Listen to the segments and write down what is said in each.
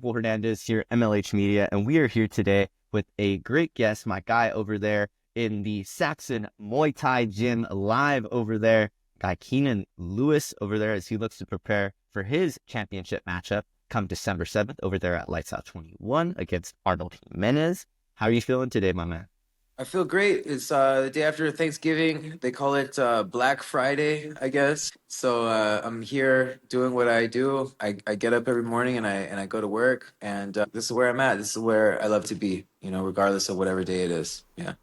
Michael Hernandez here at MLH Media, and we are here today with a great guest, my guy over there in the Saxon Muay Thai gym, live over there, guy Keenan Lewis over there as he looks to prepare for his championship matchup come December 7th over there at Lights Out 21 against Arnold Jimenez. How are you feeling today, my man? I feel great. It's the day after Thanksgiving. They call it Black Friday, I guess. So I'm here doing what I do. I get up every morning and I go to work, and this is where I'm at. This is where I love to be, regardless of whatever day it is. Yeah.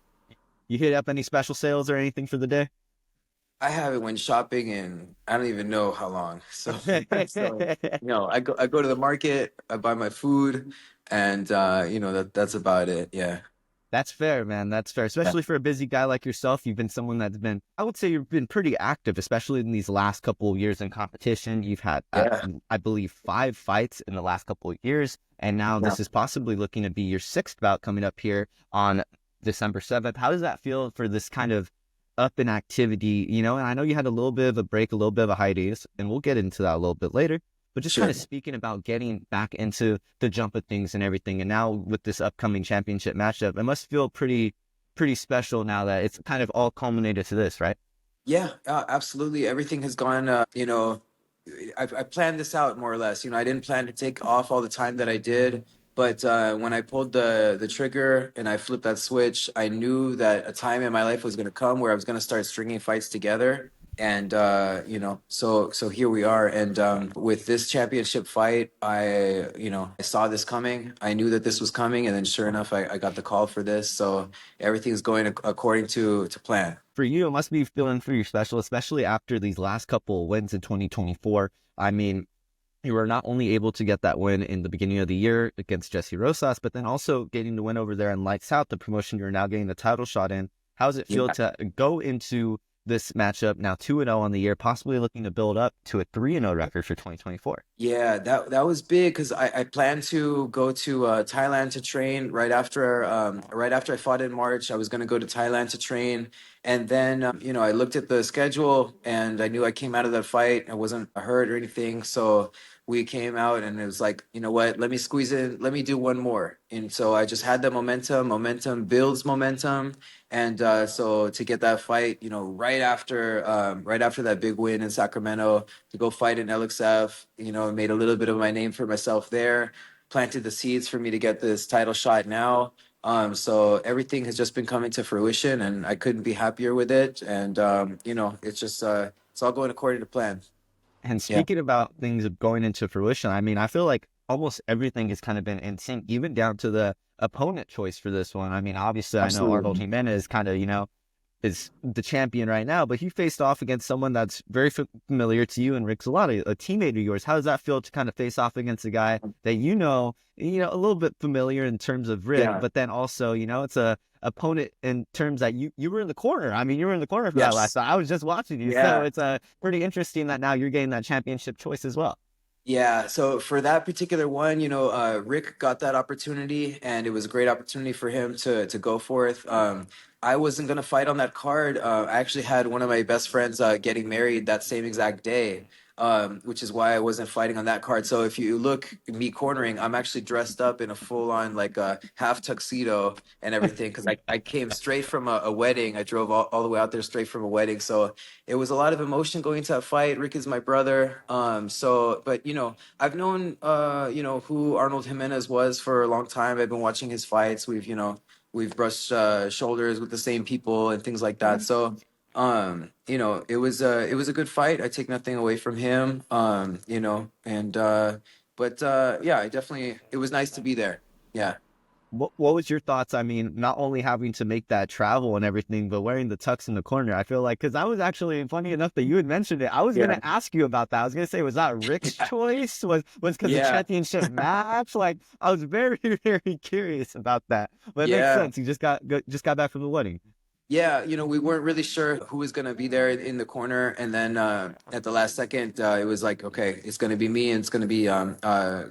You hit up any special sales or anything for the day? I haven't went shopping in I don't even know how long. So I go to the market, I buy my food, and that's about it. Yeah. That's fair, man. That's fair. Especially for a busy guy like yourself. You've been someone that's been, I would say you've been pretty active, especially in these last couple of years in competition. You've had, Yeah. I believe, 5 fights in the last couple of years. And now Yeah. this is possibly looking to be your sixth bout coming up here on December 7th. How does that feel for this kind of up in activity? And I know you had a little bit of a break, a little bit of a hiatus, and we'll get into that a little bit later. But just Sure. kind of speaking about getting back into the jump of things and everything, and now with this upcoming championship matchup, it must feel pretty special now that it's kind of all culminated to this, right? Yeah, absolutely. Everything has gone, I planned this out more or less. I didn't plan to take off all the time that I did, but when I pulled the trigger and I flipped that switch, I knew that a time in my life was going to come where I was going to start stringing fights together. And so here we are. And with this championship fight, I saw this coming. I knew that this was coming, and then sure enough, I got the call for this. So everything's going according to plan. For you, it must be feeling pretty special, especially after these last couple of wins in 2024. I mean, you were not only able to get that win in the beginning of the year against Jesse Rosas, but then also getting the win over there in Lights Out, the promotion you're now getting the title shot in. How does it feel to go into this matchup now 2-0 on the year, possibly looking to build up to a 3-0 record for 2024? Yeah, that was big because I planned to go to Thailand to train right after I fought in March. I was going to go to Thailand to train, and then I looked at the schedule and I knew I came out of that fight. I wasn't hurt or anything, so we came out and it was like, you know what? Let me squeeze in. Let me do one more. And so I just had the momentum. Momentum builds momentum, and so to get that fight, right after that big win in Sacramento, to go fight in LXF, made a little bit of my name for myself there, planted the seeds for me to get this title shot now. So everything has just been coming to fruition, and I couldn't be happier with it. And it's just it's all going according to plan. And Yeah, speaking about things going into fruition, I mean, I feel like almost everything has kind of been in sync, even down to the opponent choice for this one. I mean, obviously, I know Arnold absolutely. Jimenez kind of, is the champion right now, but he faced off against someone that's very familiar to you and Rick Zalotti, a teammate of yours. How does that feel to kind of face off against a guy that a little bit familiar in terms of Rick, Yeah. but then also, it's a opponent in terms that you were in the corner. I mean, you were in the corner for that last Yes. time. I was just watching you. So Yeah. it's pretty interesting that now you're getting that championship choice as well. Yeah, so for that particular one, Rick got that opportunity, and it was a great opportunity for him to go forth. I wasn't gonna fight on that card. I actually had one of my best friends getting married that same exact day, which is why I wasn't fighting on that card. So if you look me cornering, I'm actually dressed up in a full-on like a half tuxedo and everything because I came straight from a wedding. I drove all the way out there straight from a wedding, so it was a lot of emotion going to that fight. Rick is my brother. But I've known who Arnold Jimenez was for a long time. I've been watching his fights. We've brushed shoulders with the same people and things like that. So it was a good fight. I take nothing away from him. And but yeah, I definitely it was nice to be there. Yeah. What was your thoughts? I mean, not only having to make that travel and everything, but wearing the tux in the corner. I feel like, because I was actually, funny enough that you had mentioned it, I was going Yeah. to ask you about that. I was going to say, was that Rick's choice? Was because the Yeah. championship match? Like, I was very, very curious about that. But it makes Yeah. sense. You just got back from the wedding. Yeah, we weren't really sure who was going to be there in the corner. And then at the last second, it was like, okay, it's going to be me and it's going to be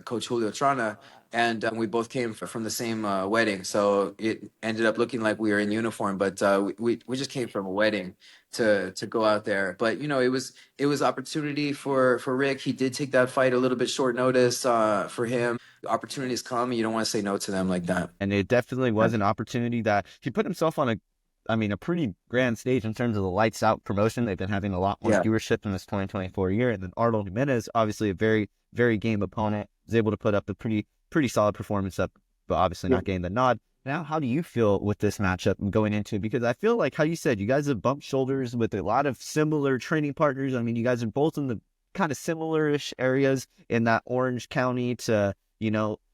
Coach Julio Trana. we both came from the same wedding, so it ended up looking like we were in uniform, but we just came from a wedding to go out there. But it was opportunity for Rick. He did take that fight a little bit short notice for him. Opportunities come, you don't want to say no to them like that. And it definitely was an opportunity that he put himself on a pretty grand stage in terms of the lights out promotion. They've been having a lot more Yeah. viewership in this 2024 year. And then Arnold Jimenez, obviously a very, very game opponent, was able to put up a pretty solid performance up, but obviously not getting the nod. Now, how do you feel with this matchup going into it? Because I feel like, how you said, you guys have bumped shoulders with a lot of similar training partners. I mean, you guys are both in the kind of similar-ish areas in that Orange County to,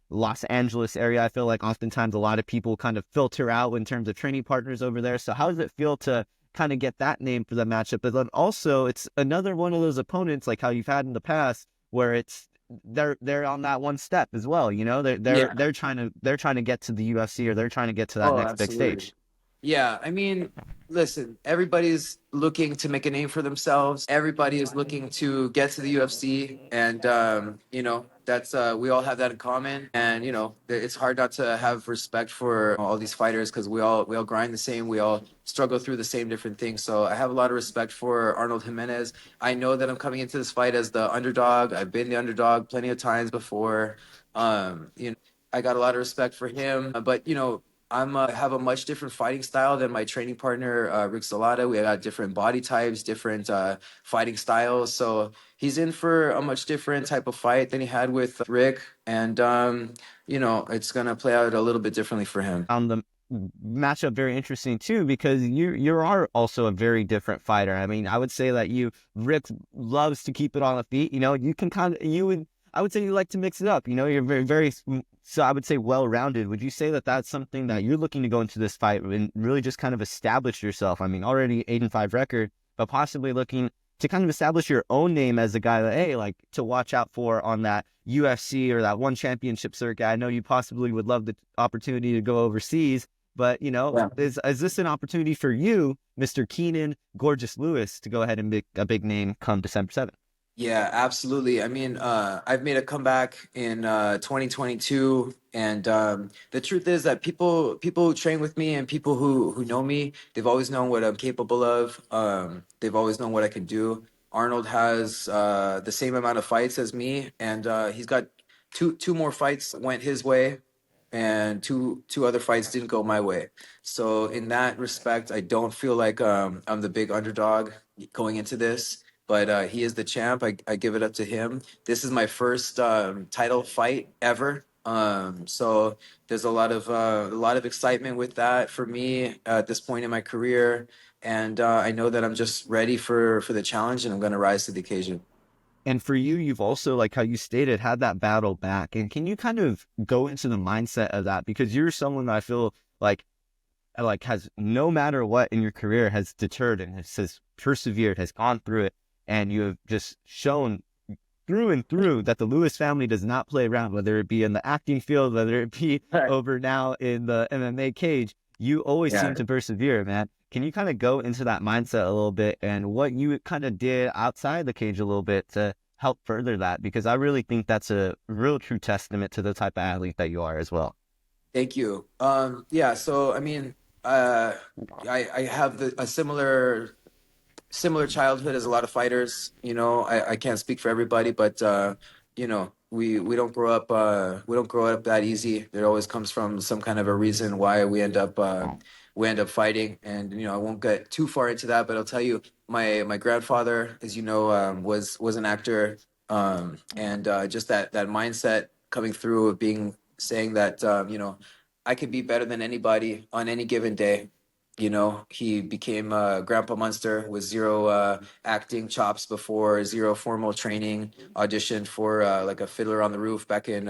Los Angeles area. I feel like oftentimes a lot of people kind of filter out in terms of training partners over there. So how does it feel to kind of get that name for the matchup? But then also it's another one of those opponents like how you've had in the past where it's they're on that one step as well. They're Yeah. they're trying to get to the UFC, or they're trying to get to that Oh, next big absolutely. stage. Yeah, I mean, listen, everybody's looking to make a name for themselves. Everybody is looking to get to the UFC, and that's we all have that in common. And it's hard not to have respect for all these fighters because we all grind the same. We all struggle through the same different things. So I have a lot of respect for Arnold Jimenez. I know that I'm coming into this fight as the underdog. I've been the underdog plenty of times before. I got a lot of respect for him, but I'm have a much different fighting style than my training partner, Rick Salata. We got different body types, different fighting styles. So he's in for a much different type of fight than he had with Rick, and it's gonna play out a little bit differently for him. Found the matchup very interesting too, because you are also a very different fighter. I mean, I would say that Rick loves to keep it on the feet. You can I would say you like to mix it up. You're very, very, so I would say well-rounded. Would you say that that's something that you're looking to go into this fight and really just kind of establish yourself? I mean, already 8-5 record, but possibly looking to kind of establish your own name as a guy that, hey, like to watch out for on that UFC or that one championship circuit. I know you possibly would love the opportunity to go overseas, but Yeah. is this an opportunity for you, Mr. Keenan Gorgeous Lewis, to go ahead and make a big name come December 7th? Yeah, absolutely. I mean, I've made a comeback in 2022, and the truth is that people who train with me and people who know me, they've always known what I'm capable of. They've always known what I can do. Arnold has the same amount of fights as me, and he's got two more fights went his way, and two other fights didn't go my way. So in that respect, I don't feel like I'm the big underdog going into this, but he is the champ. I give it up to him. This is my first title fight ever. So there's a lot of excitement with that for me at this point in my career, and I know that I'm just ready for the challenge, and I'm going to rise to the occasion. And for you, you've also, like how you stated, had that battle back. And can you kind of go into the mindset of that? Because you're someone that I feel like has, no matter what in your career, has deterred and has persevered, has gone through it, and you have just shown through and through that the Lewis family does not play around, whether it be in the acting field, whether it be Right. over now in the MMA cage. You always Yeah. seem to persevere, man. Can you kind of go into that mindset a little bit and what you kind of did outside the cage a little bit to help further that? Because I really think that's a real true testament to the type of athlete that you are as well. Thank you. Yeah, so I mean, I have a similar childhood as a lot of fighters. I can't speak for everybody, but we don't grow up that easy. There always comes from some kind of a reason why we end up fighting, and I won't get too far into that, but I'll tell you, my grandfather, as you know, was an actor, and just that mindset coming through of being saying that I could be better than anybody on any given day. He became Grandpa Munster with zero acting chops before, zero formal training. Auditioned for like a Fiddler on the Roof back in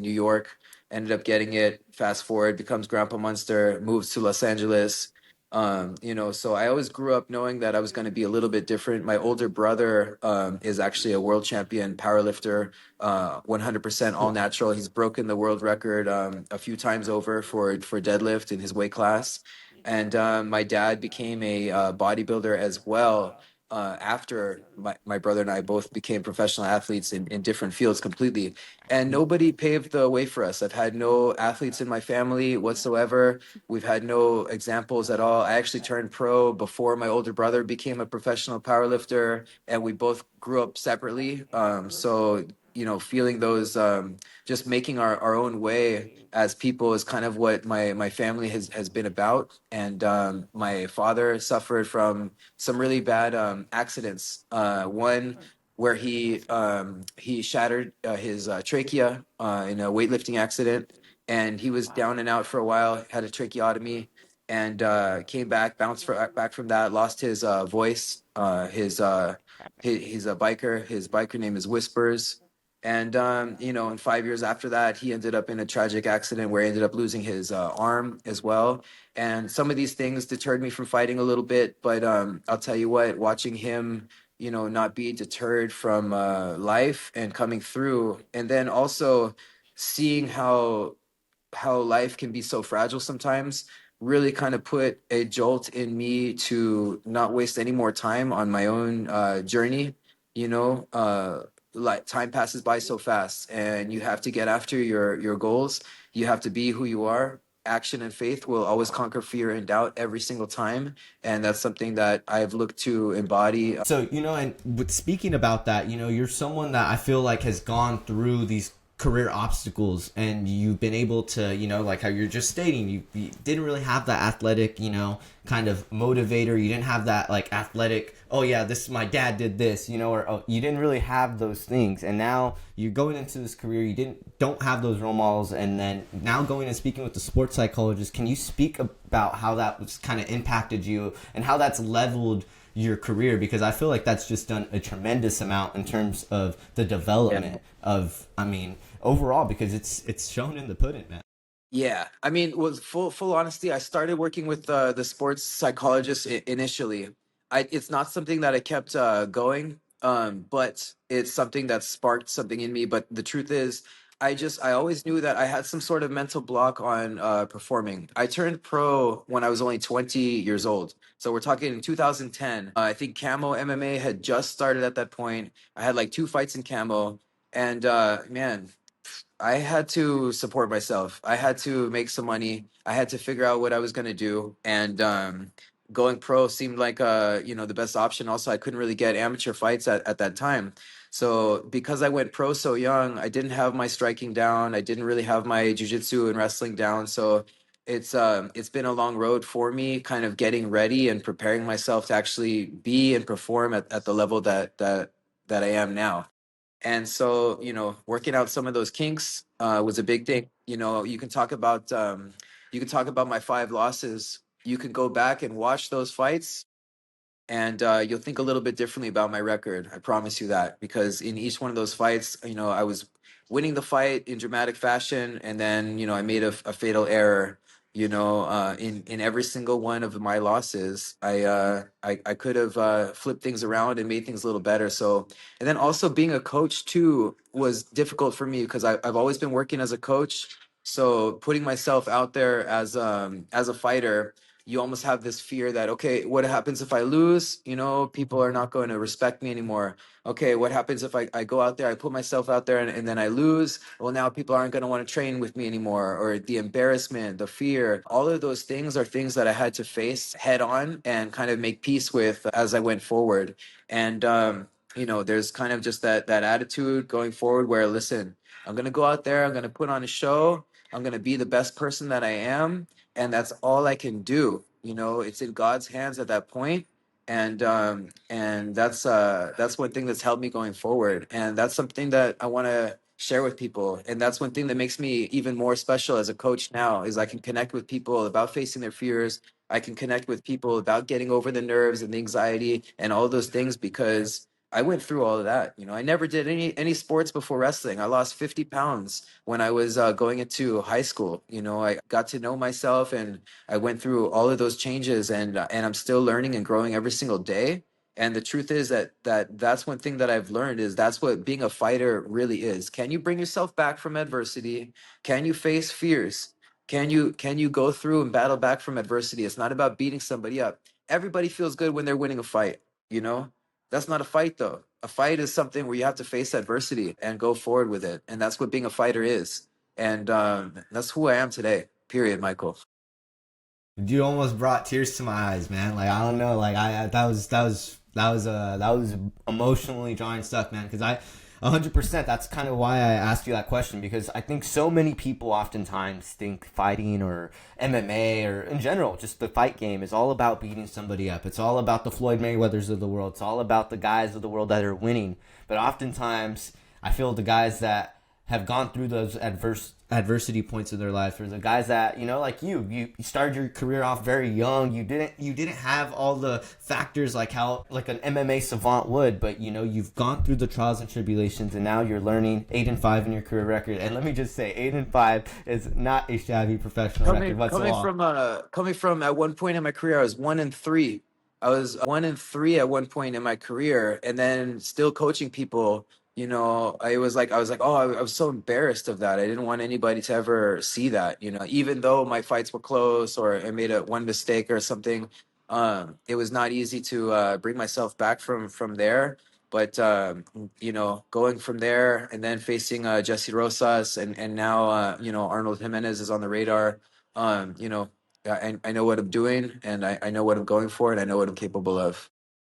New York. Ended up getting it. Fast forward, becomes Grandpa Munster, moves to Los Angeles. So I always grew up knowing that I was going to be a little bit different. My older brother is actually a world champion powerlifter, 100% all natural. He's broken the world record a few times over for deadlift in his weight class, and my dad became a bodybuilder as well. after my brother and I both became professional athletes in different fields completely. And nobody paved the way for us. I've had no athletes in my family whatsoever. We've had no examples at all. I actually turned pro before my older brother became a professional powerlifter, and we both grew up separately. So, feeling those, just making our own way as people is kind of what my family has been about. And my father suffered from some really bad accidents. One where he shattered his trachea in a weightlifting accident, and he was down and out for a while. Had a tracheotomy, and came back, back from that. Lost his voice. He's a biker. His biker name is Whispers. And and 5 years after that, he ended up in a tragic accident where he ended up losing his arm as well. And some of these things deterred me from fighting a little bit, but I'll tell you what, watching him, not be deterred from life and coming through, and then also seeing how life can be so fragile sometimes, really kind of put a jolt in me to not waste any more time on my own journey. You know, like time passes by so fast, and you have to get after your goals. You have to be who you are. Action and faith will always conquer fear and doubt every single time, and that's something that I've looked to embody. So, and with speaking about that, you're someone that I feel like has gone through these career obstacles, and you've been able to, like how you're just stating, you didn't really have that athletic, kind of motivator. You didn't have that like athletic, oh yeah, this my dad did this, or oh, you didn't really have those things. And now you're going into this career, you don't have those role models, and then now going and speaking with the sports psychologist, can you speak about how that was kind of impacted you and how that's leveled your career? Because I feel like that's just done a tremendous amount in terms of the development of, overall, because it's shown in the pudding, man. Yeah, I mean, with full honesty, I started working with the sports psychologist initially. It's not something that I kept going, but it's something that sparked something in me. But the truth is, I always knew that I had some sort of mental block on performing. I turned pro when I was only 20 years old, so we're talking in 2010. I think Camo MMA had just started at that point. I had like two fights in Camo, and man, I had to support myself. I had to make some money. I had to figure out what I was going to do. And going pro seemed like the best option. Also, I couldn't really get amateur fights at that time. So because I went pro so young, I didn't have my striking down. I didn't really have my jiu-jitsu and wrestling down. So it's been a long road for me, kind of getting ready and preparing myself to actually be and perform at the level that I am now. And so, working out some of those kinks was a big thing. You can talk about my five losses. You can go back and watch those fights, and you'll think a little bit differently about my record. I promise you that, because in each one of those fights, I was winning the fight in dramatic fashion, and then I made a fatal error. In every single one of my losses, I could have flipped things around and made things a little better. So, and then also being a coach too was difficult for me because I've always been working as a coach. So putting myself out there as a fighter, you almost have this fear that, okay, what happens if I lose? People are not going to respect me anymore. Okay, what happens if I go out there, I put myself out there, and then I lose? Well, now people aren't going to want to train with me anymore. Or the embarrassment, the fear, all of those things are things that I had to face head on and kind of make peace with as I went forward. And there's kind of just that attitude going forward where, listen, I'm going to go out there, I'm going to put on a show, I'm going to be the best person that I am, and that's all I can do. It's in God's hands at that point, and that's one thing that's helped me going forward, and that's something that I want to share with people. And that's one thing that makes me even more special as a coach now, is I can connect with people about facing their fears. I can connect with people about getting over the nerves and the anxiety and all those things, because I went through all of that. I never did any sports before wrestling. I lost 50 pounds when I was going into high school. I got to know myself, and I went through all of those changes, and I'm still learning and growing every single day. And the truth is that's one thing that I've learned, is that's what being a fighter really is. Can you bring yourself back from adversity? Can you face fears? Can you go through and battle back from adversity? It's not about beating somebody up. Everybody feels good when they're winning a fight, you know? That's not a fight though. A fight is something where you have to face adversity and go forward with it, and that's what being a fighter is. And that's who I am today. Period, Michael. You almost brought tears to my eyes, man. Like I don't know, like that was emotionally drawing stuff, man. Because 100%. That's kind of why I asked you that question because I think so many people oftentimes think fighting or MMA or in general just the fight game is all about beating somebody up. It's all about the Floyd Mayweathers of the world. It's all about the guys of the world that are winning. But oftentimes I feel the guys that have gone through those adversity points in their life, or the guys that like you started your career off very young. You didn't have all the factors like how like an MMA savant would, but you've gone through the trials and tribulations, and now you're learning 8-5 in your career record. And let me just say, 8-5 is not a shabby professional record whatsoever. Coming from at one point in my career, I was 1-3. I was 1-3 at one point in my career, and then still coaching people. I was like, oh, I was so embarrassed of that. I didn't want anybody to ever see that. Even though my fights were close or I made a one mistake or something, it was not easy to bring myself back from there. But going from there and then facing Jesse Rosas and now Arnold Jimenez is on the radar. Um, you know, I know what I'm doing and I know what I'm going for and I know what I'm capable of.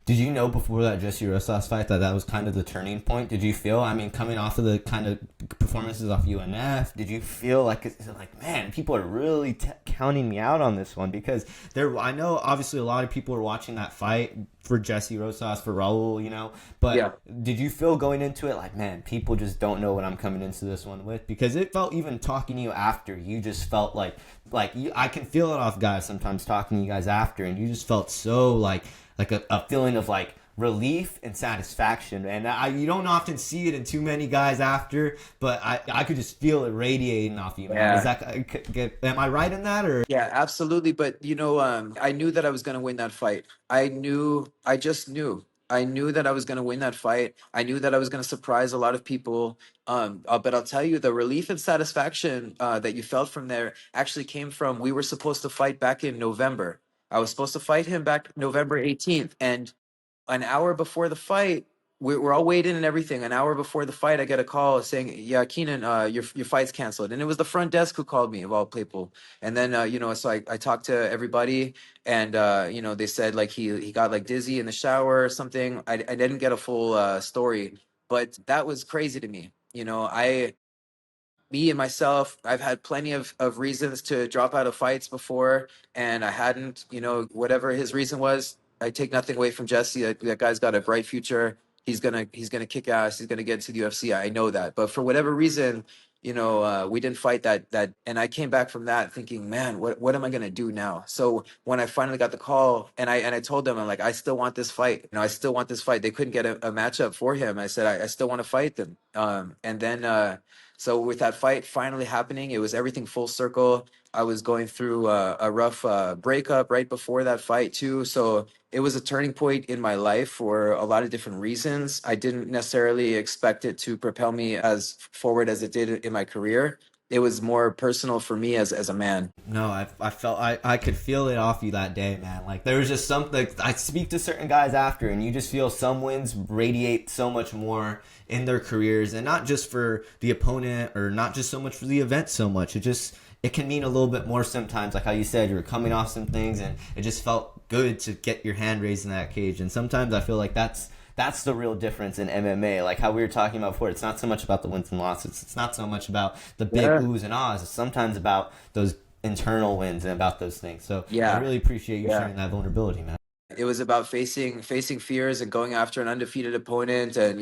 Did you know before that Jesse Rosas fight that was kind of the turning point? Did you feel, I mean, coming off of the kind of performances off UNF, did you feel like, is it like, man, people are really counting me out on this one? Because I know obviously a lot of people are watching that fight for Jesse Rosas, for Raul, but Yeah. did you feel going into it like, man, people just don't know what I'm coming into this one with? Because it felt, even talking to you after, you just felt like I can feel it off guys sometimes talking to you guys after, and you just felt so like a feeling of like relief and satisfaction, and you don't often see it in too many guys after, but I could just feel it radiating off you, man. Is Yeah. that, am I right in that, or? Yeah, absolutely. But I knew that I was going to win that fight. I just knew. I knew that I was going to win that fight. I knew that I was going to surprise a lot of people. But I'll tell you, the relief and satisfaction that you felt from there actually came from we were supposed to fight back in November. I was supposed to fight him back November 18th, and an hour before the fight, we're all waiting and everything. An hour before the fight, I get a call saying, "Yeah, Keenan, your fight's canceled." And it was the front desk who called me of all people. And then so I talked to everybody, and they said like he got like dizzy in the shower or something. I didn't get a full story, but that was crazy to me. Me and myself, I've had plenty of reasons to drop out of fights before, and I hadn't, whatever his reason was. I take nothing away from Jesse. That guy's got a bright future. He's gonna kick ass. He's gonna get to the UFC. I know that. But for whatever reason, we didn't fight and I came back from that thinking, man, what am I gonna do now? So when I finally got the call, and I told them, I'm like, I still want this fight. I still want this fight. They couldn't get a matchup for him. I said, I still want to fight them. And then. So with that fight finally happening, it was everything full circle. I was going through a rough breakup right before that fight too. So it was a turning point in my life for a lot of different reasons. I didn't necessarily expect it to propel me as forward as it did in my career. It was more personal for me as a man. No, I felt I could feel it off you that day, man. Like there was just something. I speak to certain guys after, and you just feel some wins radiate so much more in their careers, and not just for the opponent or not just so much for the event. So much it can mean a little bit more sometimes. Like how you said, you were coming off some things, and it just felt good to get your hand raised in that cage. And sometimes I feel like that's the real difference in MMA. Like how we were talking about before, it's not so much about the wins and losses. It's not so much about the big Yeah. oohs and ahs. It's sometimes about those internal wins and about those things. So I Yeah. really appreciate you Yeah. sharing that vulnerability, man. It was about facing fears and going after an undefeated opponent. And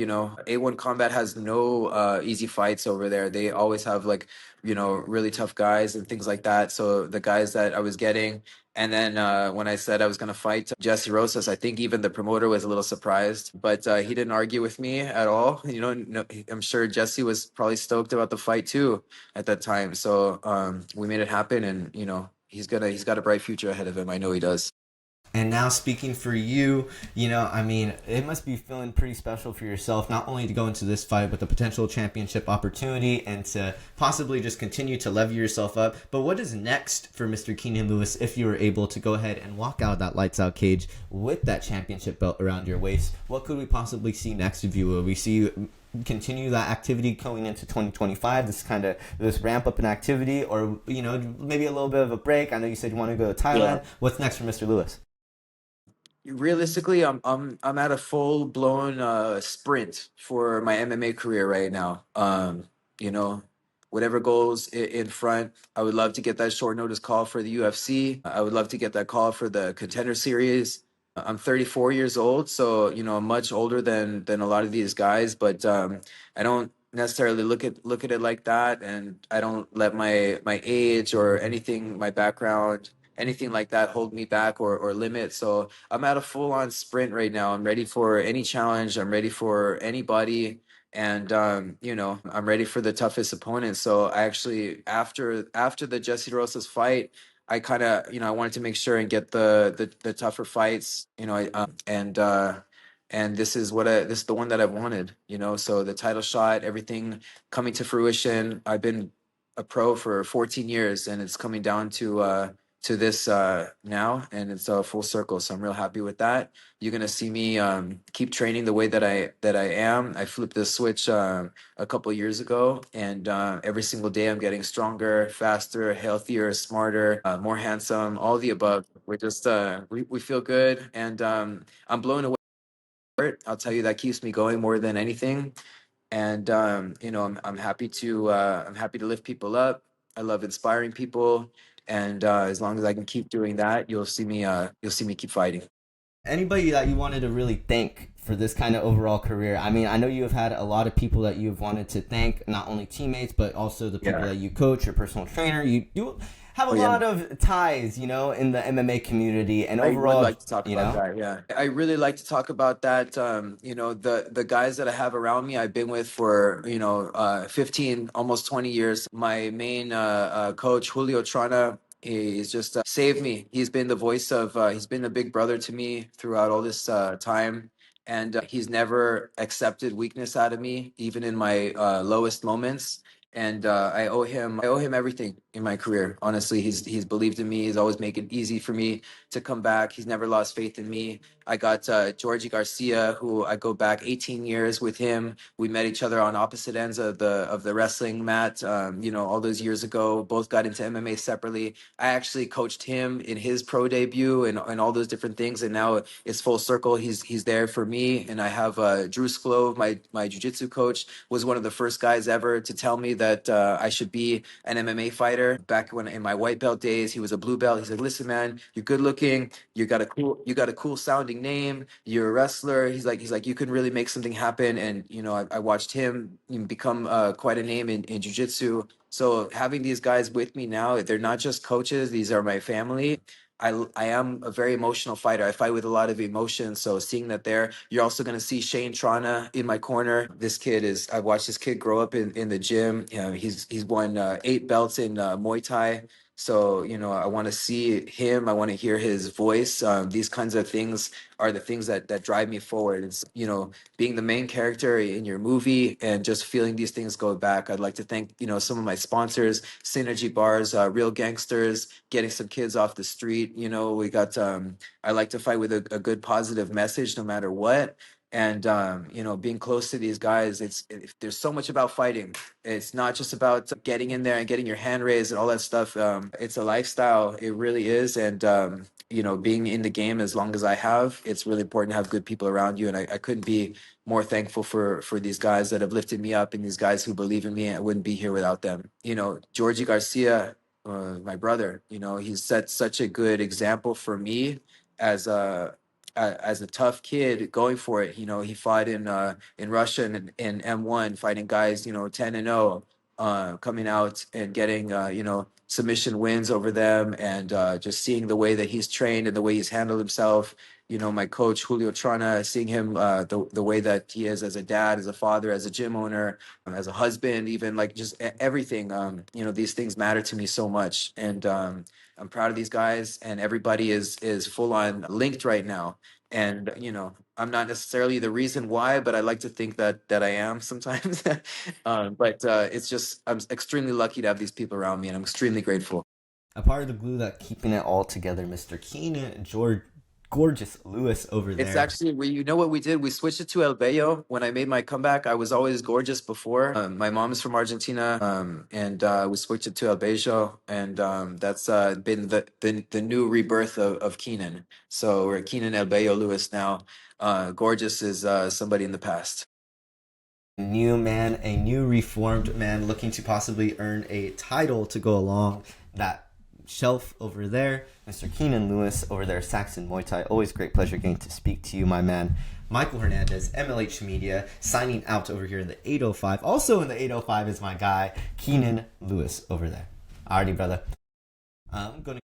A1 Combat has no easy fights over there. They always have like really tough guys and things like that. So the guys that I was getting, and then when I said I was going to fight Jesse Rosas, I think even the promoter was a little surprised, but he didn't argue with me at all. No, I'm sure Jesse was probably stoked about the fight too at that time. So we made it happen, and he's got a bright future ahead of him. I know he does. And now speaking for you, I mean, it must be feeling pretty special for yourself, not only to go into this fight with a potential championship opportunity and to possibly just continue to level yourself up. But what is next for Mr. Keenan Lewis if you were able to go ahead and walk out of that lights out cage with that championship belt around your waist? What could we possibly see next of you? Will we see you continue that activity going into 2025, this ramp up in activity, or maybe a little bit of a break? I know you said you want to go to Yeah. Thailand. What's next for Mr. Lewis? Realistically, I'm at a full blown sprint for my MMA career right now. You know, whatever goes in front, I would love to get that short notice call for the UFC. I would love to get that call for the Contender Series. I'm 34 years old, so I'm much older than a lot of these guys, but I don't necessarily look at it like that, and I don't let my age or anything, my background, anything like that hold me back or limit. So I'm at a full on sprint right now. I'm ready for any challenge. I'm ready for anybody. And I'm ready for the toughest opponent. So I actually, after the Jesse Rosas fight, I kind of, I wanted to make sure and get the tougher fights, and this is the one that I've wanted, so the title shot, everything coming to fruition. I've been a pro for 14 years, and it's coming down to this now, and it's a full circle. So I'm real happy with that. You're gonna see me keep training the way that I am. I flipped the switch a couple years ago, and every single day I'm getting stronger, faster, healthier, smarter, more handsome, all the above. We're just we feel good, and I'm blown away. I'll tell you, that keeps me going more than anything. And I'm happy to lift people up. I love inspiring people, and as long as I can keep doing that, you'll see me keep fighting. Anybody that you wanted to really thank for this kind of overall career? I mean, I know you have had a lot of people that you've wanted to thank, not only teammates, but also the people Yeah. that you coach, your personal trainer. You have a Oh yeah. lot of ties, in the MMA community, and I would overall, like to talk about that. Yeah, I really like to talk about that. The guys that I have around me, I've been with for 15, almost 20 years. My main coach, Julio Trana, he's just saved me. He's been the voice of. He's been a big brother to me throughout all this time, and he's never accepted weakness out of me, even in my lowest moments. And I owe him everything in my career. Honestly, he's believed in me. He's always making it easy for me to come back. He's never lost faith in me. I got Georgie Garcia, who I go back 18 years with him. We met each other on opposite ends of the wrestling mat. All those years ago. Both got into MMA separately. I actually coached him in his pro debut and all those different things. And now it's full circle. He's there for me. And I have Drew Sklove, my jiu-jitsu coach, was one of the first guys ever to tell me that I should be an MMA fighter. Back when in my white belt days, he was a blue belt. He's like, "Listen, man, you're good looking. You got a cool sounding name. You're a wrestler." He's like, "You can really make something happen." And I watched him become quite a name in jiu-jitsu. So having these guys with me now, they're not just coaches; these are my family. I am a very emotional fighter. I fight with a lot of emotion. So seeing that there, you're also going to see Shane Trana in my corner. This kid is, I've watched this kid grow up in the gym. He's won 8 belts in Muay Thai. So, I want to see him. I want to hear his voice. These kinds of things are the things that drive me forward. It's, being the main character in your movie and just feeling these things go back. I'd like to thank, some of my sponsors, Synergy Bars, Real Gangsters, getting some kids off the street. We got, I like to fight with a good positive message no matter what. And, being close to these guys, there's so much about fighting. It's not just about getting in there and getting your hand raised and all that stuff. It's a lifestyle. It really is. And, being in the game as long as I have, it's really important to have good people around you. And I couldn't be more thankful for these guys that have lifted me up and these guys who believe in me. I wouldn't be here without them. Georgie Garcia, my brother, he's set such a good example for me as a tough kid going for it. He fought in Russia and in M1, fighting guys, 10-0. coming out and getting submission wins over them, and just seeing the way that he's trained and the way he's handled himself. My coach Julio Trana, seeing him the way that he is as a dad, as a father, as a gym owner, as a husband, even like just everything. These things matter to me so much, and I'm proud of these guys, and everybody is full on linked right now. And I'm not necessarily the reason why, but I like to think that I am sometimes. But it's just I'm extremely lucky to have these people around me, and I'm extremely grateful. A part of the glue that keeping it all together, Mr. Keenan, gorgeous Lewis over It's there. actually what we did. We switched it to El Bello. When I made my comeback, I was always gorgeous before. My mom is from Argentina, and we switched it to El Bello, and that's been the new rebirth of Keenan. So we're Keenan El Bello Lewis now. Gorgeous is somebody in the past. New man, a new reformed man looking to possibly earn a title to go along that shelf over there. Mr. Keenan Lewis over there, Saxon Muay Thai. Always great pleasure getting to speak to you, my man. Michael Hernandez, MLH Media, signing out over here in the 805. Also in the 805 is my guy, Keenan Lewis over there. Alrighty, brother. I'm going to